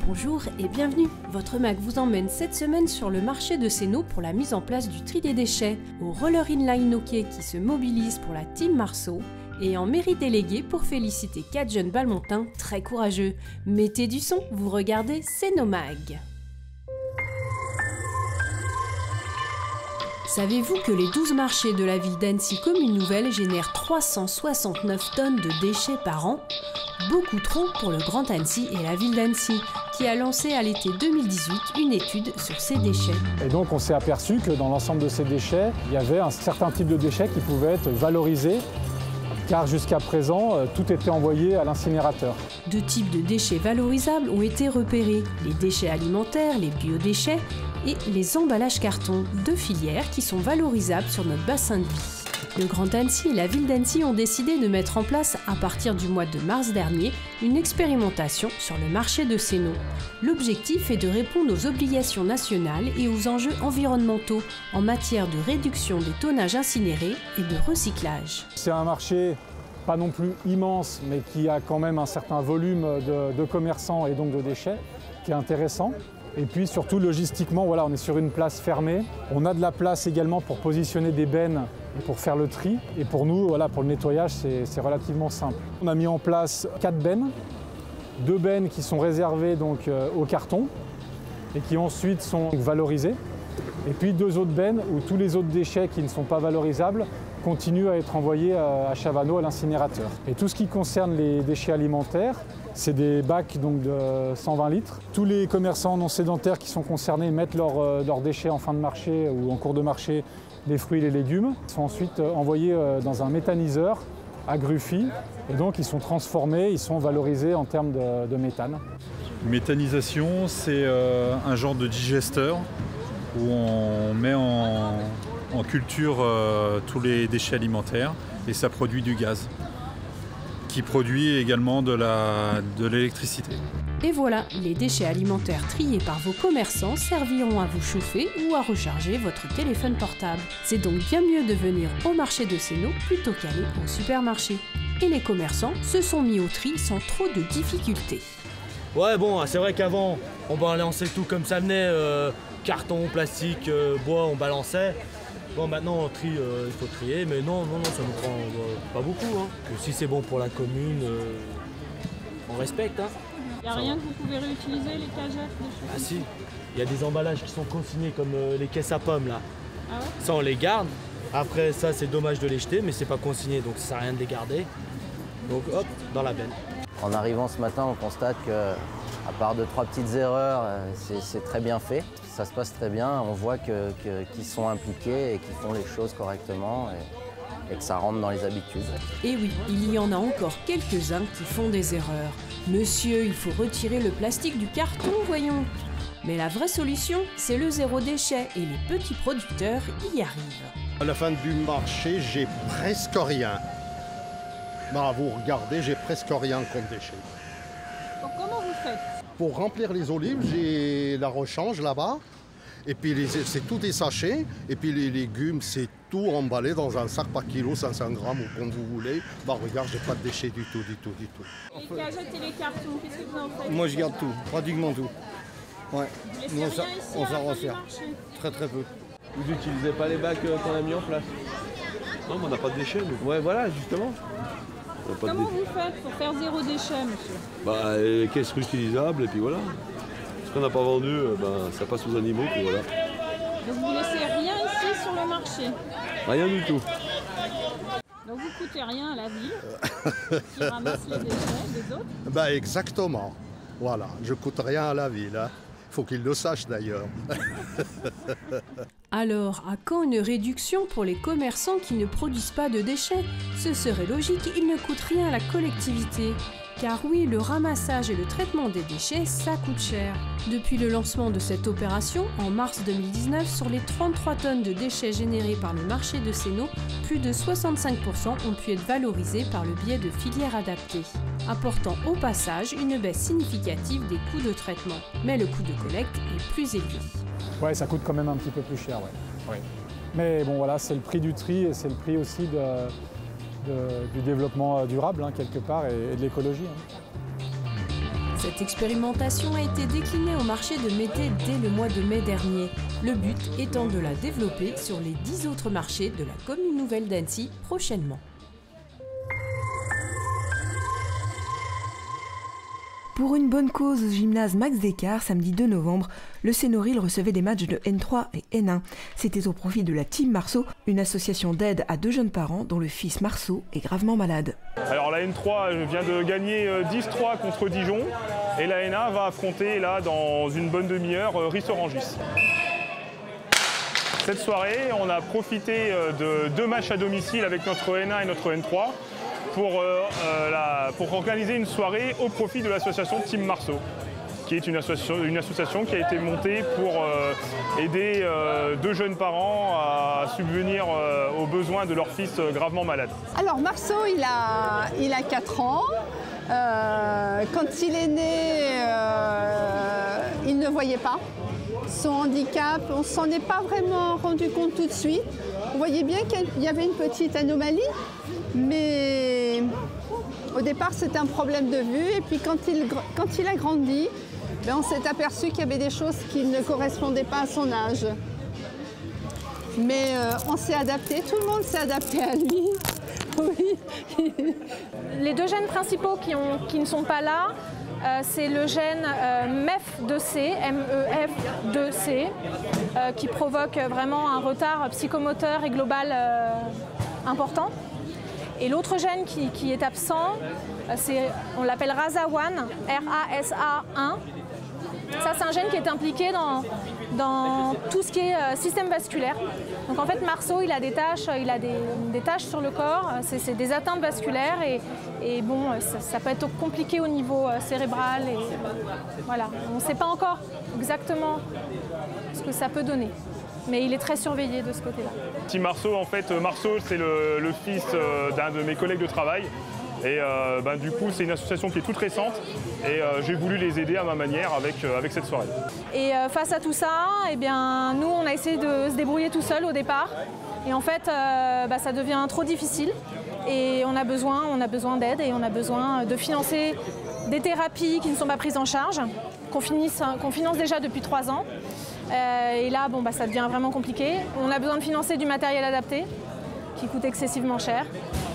Bonjour et bienvenue. Votre MAC vous emmène cette semaine sur le marché de Sénaux pour la mise en place du tri des déchets, au Roller Inline Hockey qui se mobilise pour la Team Marceau et en mairie déléguée pour féliciter 4 jeunes balmontins très courageux. Mettez du son, vous regardez Sénaux Mag. Savez-vous que les 12 marchés de la ville d'Annecy Commune Nouvelle génèrent 369 tonnes de déchets par an? Beaucoup trop pour le Grand Annecy et la ville d'Annecy, qui a lancé à l'été 2018 une étude sur ces déchets. Et donc on s'est aperçu que dans l'ensemble de ces déchets, il y avait un certain type de déchets qui pouvaient être valorisés, car jusqu'à présent, tout était envoyé à l'incinérateur. Deux types de déchets valorisables ont été repérés, les déchets alimentaires, les biodéchets, et les emballages carton, deux filières qui sont valorisables sur notre bassin de vie. Le Grand Annecy et la ville d'Annecy ont décidé de mettre en place, à partir du mois de mars dernier, une expérimentation sur le marché de Sénaux. L'objectif est de répondre aux obligations nationales et aux enjeux environnementaux en matière de réduction des tonnages incinérés et de recyclage. C'est un marché pas non plus immense, mais qui a quand même un certain volume de commerçants et donc de déchets, qui est intéressant. Et puis surtout logistiquement, voilà, on est sur une place fermée. On a de la place également pour positionner des bennes et pour faire le tri. Et pour nous, voilà, pour le nettoyage, c'est relativement simple. On a mis en place 4 bennes, 2 bennes qui sont réservées donc, au carton et qui ensuite sont valorisées. Et puis 2 autres bennes où tous les autres déchets qui ne sont pas valorisables continuent à être envoyés à Chavanot, à l'incinérateur. Et tout ce qui concerne les déchets alimentaires, c'est des bacs donc, de 120 litres. Tous les commerçants non sédentaires qui sont concernés mettent leurs déchets en fin de marché ou en cours de marché, les fruits et les légumes. Ils sont ensuite envoyés dans un méthaniseur à Gruffy. Et donc ils sont transformés, ils sont valorisés en termes de méthane. Méthanisation, c'est un genre de digesteur où on met en culture tous les déchets alimentaires et ça produit du gaz qui produit également de l'électricité. Et voilà, les déchets alimentaires triés par vos commerçants serviront à vous chauffer ou à recharger votre téléphone portable. C'est donc bien mieux de venir au marché de Sénaux plutôt qu'aller au supermarché. Et les commerçants se sont mis au tri sans trop de difficultés. Ouais bon, c'est vrai qu'avant, on balançait tout comme ça venait, carton, plastique, bois, on balançait. Bon maintenant on trie, il faut trier, mais non, ça nous prend pas beaucoup. Hein. Si c'est bon pour la commune, on respecte. Hein. Il n'y a rien que vous pouvez réutiliser, les cagettes, des choses? Ah si, il y a des emballages qui sont consignés comme les caisses à pommes là. Ah ouais? Ça on les garde. Après ça c'est dommage de les jeter, mais c'est pas consigné donc ça sert à rien de les garder. Donc hop, dans la benne. En arrivant ce matin, on constate que, à part 2-3 petites erreurs, c'est très bien fait. Ça se passe très bien, on voit qu'ils sont impliqués et qu'ils font les choses correctement et que ça rentre dans les habitudes. Et oui, il y en a encore quelques-uns qui font des erreurs. Monsieur, il faut retirer le plastique du carton, voyons. Mais la vraie solution, c'est le zéro déchet et les petits producteurs y arrivent. À la fin du marché, j'ai presque rien. Bah, vous regardez, j'ai presque rien comme déchet. Donc comment vous faites? Pour remplir les olives, j'ai la rechange là-bas. Et puis c'est tout des sachets. Et puis les légumes, c'est tout emballé dans un sac par kilo, 500 grammes ou comme vous voulez. Bah regarde, j'ai pas de déchets du tout. Les cagettes et les cartons, qu'est-ce que vous en faites? Moi je garde tout, pratiquement tout. Ouais. Vous laissez Nous, rien ici on à la s'en fin du resserre. marché? Très peu. Vous n'utilisez pas les bacs qu'on a mis en place? Non, mais on n'a pas de déchets, nous. Ouais, voilà, justement. Comment vous faites pour faire zéro déchet, monsieur? Bah, les caisses réutilisables, et puis voilà. Ce qu'on n'a pas vendu, ça passe aux animaux, puis voilà. Donc vous laissez rien ici sur le marché? Rien du tout. Donc vous coûtez rien à la ville qui ramasse les déchets des autres? Bah exactement. Voilà, je coûte rien à la ville. Hein. Faut qu'ils le sachent d'ailleurs. Alors, à quand une réduction pour les commerçants qui ne produisent pas de déchets? Ce serait logique, il ne coûte rien à la collectivité. Car oui, le ramassage et le traitement des déchets, ça coûte cher. Depuis le lancement de cette opération, en mars 2019, sur les 33 tonnes de déchets générés par le marché de Sénaux, plus de 65% ont pu être valorisés par le biais de filières adaptées, apportant au passage une baisse significative des coûts de traitement. Mais le coût de collecte est plus élevé. Ouais, ça coûte quand même un petit peu plus cher, ouais. Mais bon, voilà, c'est le prix du tri et c'est le prix aussi du développement durable, hein, quelque part, et de l'écologie. Hein. Cette expérimentation a été déclinée au marché de Mété dès le mois de mai dernier, le but étant de la développer sur les 10 autres marchés de la commune nouvelle d'Annecy prochainement. Pour une bonne cause au gymnase Max Descartes, samedi 2 novembre, le Sénoril recevait des matchs de N3 et N1. C'était au profit de la Team Marceau, une association d'aide à 2 jeunes parents dont le fils Marceau est gravement malade. Alors la N3 vient de gagner 10-3 contre Dijon et la N1 va affronter là dans une bonne demi-heure Rissorangis. Cette soirée, on a profité de 2 matchs à domicile avec notre N1 et notre N3 pour organiser une soirée au profit de l'association Team Marceau, qui est une association qui a été montée pour aider 2 jeunes parents à subvenir aux besoins de leur fils gravement malade. Alors Marceau, il a 4 ans. Quand il est né, il ne voyait pas. Son handicap, on ne s'en est pas vraiment rendu compte tout de suite. On voyait bien qu'il y avait une petite anomalie, mais au départ c'était un problème de vue. Et puis quand il a grandi, on s'est aperçu qu'il y avait des choses qui ne correspondaient pas à son âge. Mais on s'est adapté, tout le monde s'est adapté à lui. Oui. Les 2 gènes principaux qui ne sont pas là, c'est le gène MEF2C, MEF2C, qui provoque vraiment un retard psychomoteur et global important. Et l'autre gène qui est absent, on l'appelle RASA1, RASA1. Ça, c'est un gène qui est impliqué dans tout ce qui est système vasculaire. Donc en fait, Marceau, il a des taches sur le corps, c'est des atteintes vasculaires et bon, ça peut être compliqué au niveau cérébral. Et, voilà. On ne sait pas encore exactement ce que ça peut donner, mais il est très surveillé de ce côté-là. Team Marceau, en fait, Marceau, c'est le fils d'un de mes collègues de travail. Et du coup, c'est une association qui est toute récente et j'ai voulu les aider à ma manière avec cette soirée. Et face à tout ça, eh bien, nous, on a essayé de se débrouiller tout seul au départ. Et en fait, ça devient trop difficile. Et on a besoin d'aide et on a besoin de financer des thérapies qui ne sont pas prises en charge, qu'on finance déjà depuis 3 ans. Et là, ça devient vraiment compliqué. On a besoin de financer du matériel adapté qui coûte excessivement cher.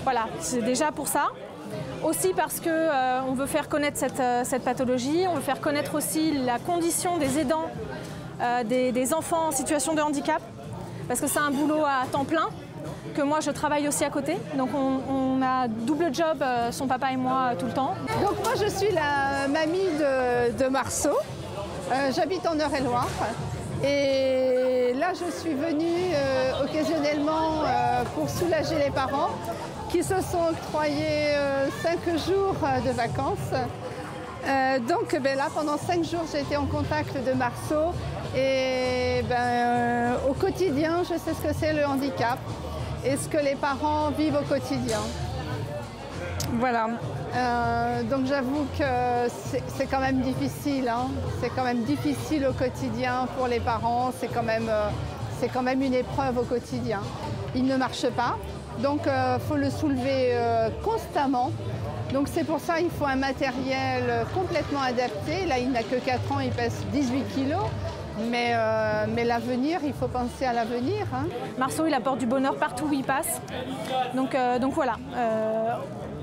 Voilà, c'est déjà pour ça. Aussi parce qu'on veut faire connaître cette pathologie, on veut faire connaître aussi la condition des aidants, des enfants en situation de handicap, parce que c'est un boulot à temps plein, que moi je travaille aussi à côté. Donc on a double job, son papa et moi, tout le temps. Donc moi je suis la mamie de Marceau, j'habite en Eure-et-Loire. Et là je suis venue occasionnellement pour soulager les parents qui se sont octroyés 5 jours de vacances. Donc là, pendant 5 jours, j'ai été en contact de Marceau et au quotidien, je sais ce que c'est le handicap et ce que les parents vivent au quotidien. Voilà. Donc j'avoue que c'est quand même difficile. Hein. C'est quand même difficile au quotidien pour les parents. C'est quand même une épreuve au quotidien. Il ne marche pas. Donc il faut le soulever constamment. Donc c'est pour ça qu'il faut un matériel complètement adapté. Là, il n'a que 4 ans, il pèse 18 kilos. Mais l'avenir, il faut penser à l'avenir. Hein. Marceau, il apporte du bonheur partout où il passe. Donc voilà.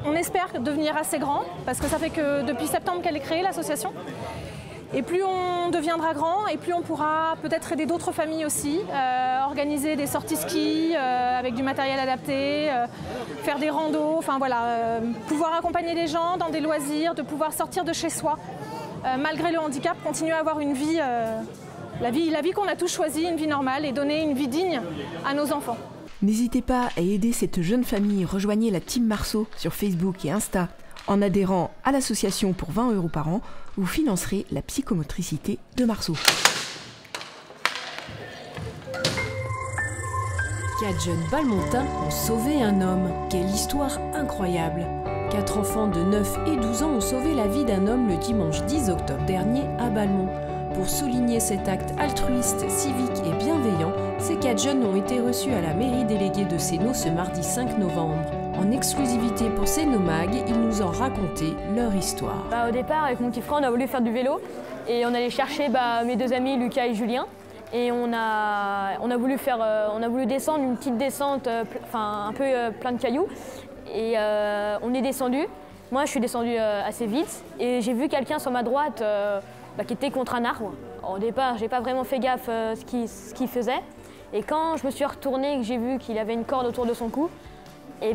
On espère devenir assez grand, parce que ça fait que depuis septembre qu'elle est créée, l'association. Et plus on deviendra grand, et plus on pourra peut-être aider d'autres familles aussi, organiser des sorties ski avec du matériel adapté, faire des randos, enfin voilà, pouvoir accompagner les gens dans des loisirs, de pouvoir sortir de chez soi, malgré le handicap, continuer à avoir une vie, la vie qu'on a tous choisie, une vie normale, et donner une vie digne à nos enfants. N'hésitez pas à aider cette jeune famille, rejoignez la Team Marceau sur Facebook et Insta. En adhérant à l'association pour 20 € par an, vous financerez la psychomotricité de Marceau. 4 jeunes Balmontins ont sauvé un homme. Quelle histoire incroyable! 4 enfants de 9 et 12 ans ont sauvé la vie d'un homme le dimanche 10 octobre dernier à Balmont. Pour souligner cet acte altruiste, civique et bienveillant, ces 4 jeunes ont été reçus à la mairie déléguée de Sénaux ce mardi 5 novembre. En exclusivité pour Cénomag, ils nous ont raconté leur histoire. Au départ, avec mon petit frère, on a voulu faire du vélo et on allait chercher mes 2 amis, Lucas et Julien. Et on a voulu descendre une petite descente, un peu plein de cailloux. Et on est descendu. Moi, je suis descendue assez vite et j'ai vu quelqu'un sur ma droite qui était contre un arbre. Au départ, j'ai pas vraiment fait gaffe ce qu'il faisait. Et quand je me suis retournée et que j'ai vu qu'il avait une corde autour de son cou, ça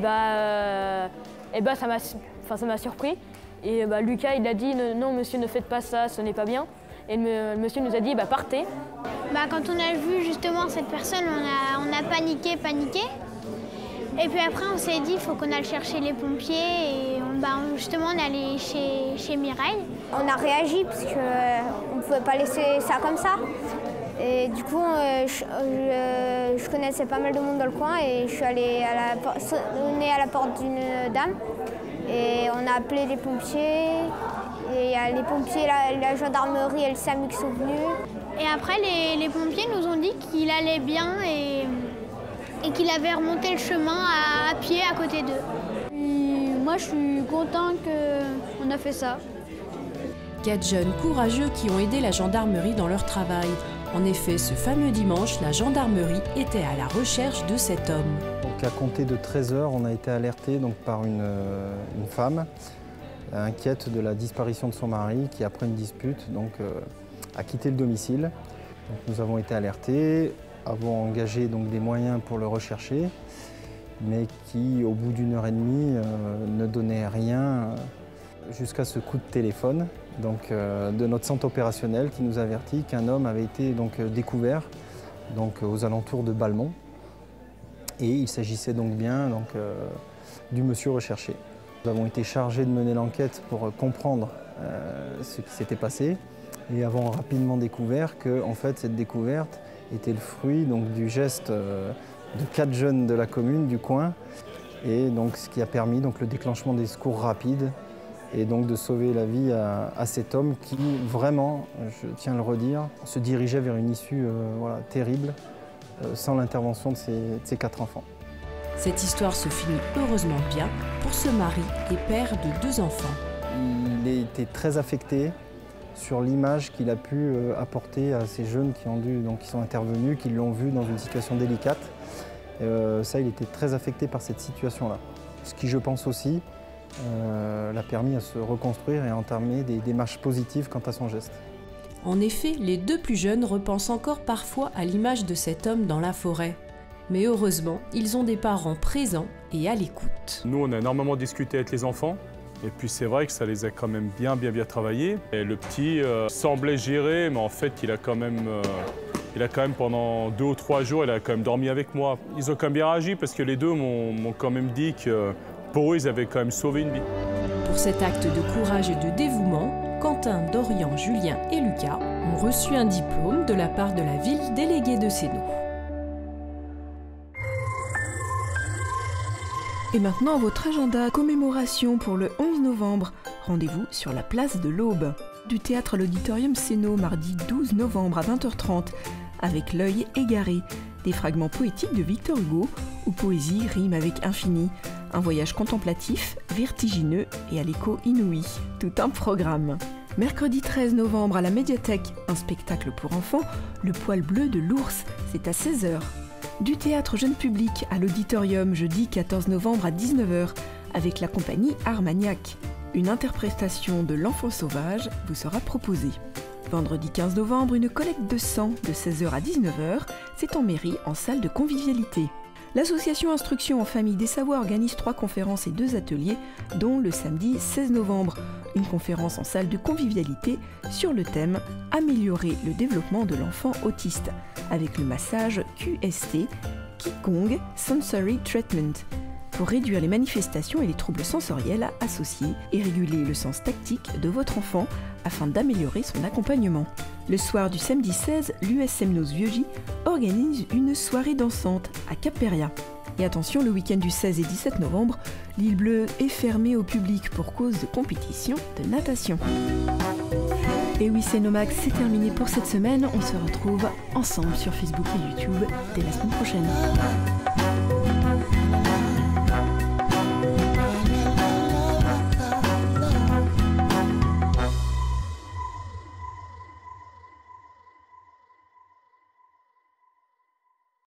m'a surpris. Et Lucas, il a dit non monsieur, ne faites pas ça, ce n'est pas bien. Et le monsieur nous a dit partez. Quand on a vu justement cette personne, on a paniqué. Et puis après on s'est dit il faut qu'on aille chercher les pompiers et justement on est allé chez Mireille. On a réagi parce qu'on ne pouvait pas laisser ça comme ça. Et du coup je connaissais pas mal de monde dans le coin et je suis allée sonner à la porte d'une dame. Et on a appelé les pompiers. Et les pompiers, la gendarmerie et le SAMU qui sont venus. Et après, les pompiers nous ont dit qu'il allait bien et qu'il avait remonté le chemin à pied à côté d'eux. Moi, je suis content qu'on a fait ça. 4 jeunes courageux qui ont aidé la gendarmerie dans leur travail. En effet, ce fameux dimanche, la gendarmerie était à la recherche de cet homme. Donc, à compter de 13 h, on a été alerté par une femme inquiète de la disparition de son mari qui, après une dispute, a quitté le domicile. Donc, nous avons été alertés, avons engagé des moyens pour le rechercher, mais qui, au bout d'1 h 30, ne donnait rien jusqu'à ce coup de téléphone de notre centre opérationnel qui nous avertit qu'un homme avait été découvert aux alentours de Balmont. Et il s'agissait bien du monsieur recherché. Nous avons été chargés de mener l'enquête pour comprendre ce qui s'était passé et avons rapidement découvert que cette découverte était le fruit du geste de 4 jeunes de la commune, du coin, et ce qui a permis le déclenchement des secours rapides et de sauver la vie à cet homme qui vraiment, je tiens à le redire, se dirigeait vers une issue terrible sans l'intervention de ses 4 enfants. Cette histoire se finit heureusement bien pour ce mari et père de 2 enfants. Il a été très affecté sur l'image qu'il a pu apporter à ces jeunes qui sont intervenus, qui l'ont vu dans une situation délicate. Il était très affecté par cette situation-là. Ce qui, je pense aussi, l'a permis à se reconstruire et à entamer des démarches positives quant à son geste. En effet, les 2 plus jeunes repensent encore parfois à l'image de cet homme dans la forêt. Mais heureusement, ils ont des parents présents et à l'écoute. Nous, on a énormément discuté avec les enfants. Et puis c'est vrai que ça les a quand même bien travaillé. Et le petit semblait gérer, mais en fait, il a quand même pendant 2 ou 3 jours, il a quand même dormi avec moi. Ils ont quand même bien réagi parce que les 2 m'ont quand même dit que pour eux, ils avaient quand même sauvé une vie. Pour cet acte de courage et de dévouement, Quentin, Dorian, Julien et Lucas ont reçu un diplôme de la part de la ville déléguée de Céno. Et maintenant, votre agenda commémoration pour le 11 novembre. Rendez-vous sur la place de l'Aube. Du théâtre à l'auditorium Céno, mardi 12 novembre à 20 h 30, avec L'œil égaré, des fragments poétiques de Victor Hugo, où poésie rime avec infini. Un voyage contemplatif, vertigineux et à l'écho inouï. Tout un programme. Mercredi 13 novembre à la médiathèque, un spectacle pour enfants, Le poil bleu de l'ours, c'est à 16 h. Du théâtre jeune public à l'auditorium jeudi 14 novembre à 19 h avec la compagnie Armagnac. Une interprétation de L'Enfant sauvage vous sera proposée. Vendredi 15 novembre, une collecte de sang de 16 h à 19 h, c'est en mairie en salle de convivialité. L'association Instruction en famille des Savoies organise 3 conférences et 2 ateliers, dont le samedi 16 novembre, une conférence en salle de convivialité sur le thème « Améliorer le développement de l'enfant autiste » avec le massage QST, Qigong Sensory Treatment, pour réduire les manifestations et les troubles sensoriels associés et réguler le sens tactique de votre enfant afin d'améliorer son accompagnement. Le soir du samedi 16, l'US Semnos Vieux-Gy organise une soirée dansante à Cap-Péria. Et attention, le week-end du 16 et 17 novembre, l'île Bleue est fermée au public pour cause de compétition de natation. Et oui, Cénomag, c'est terminé pour cette semaine. On se retrouve ensemble sur Facebook et YouTube dès la semaine prochaine.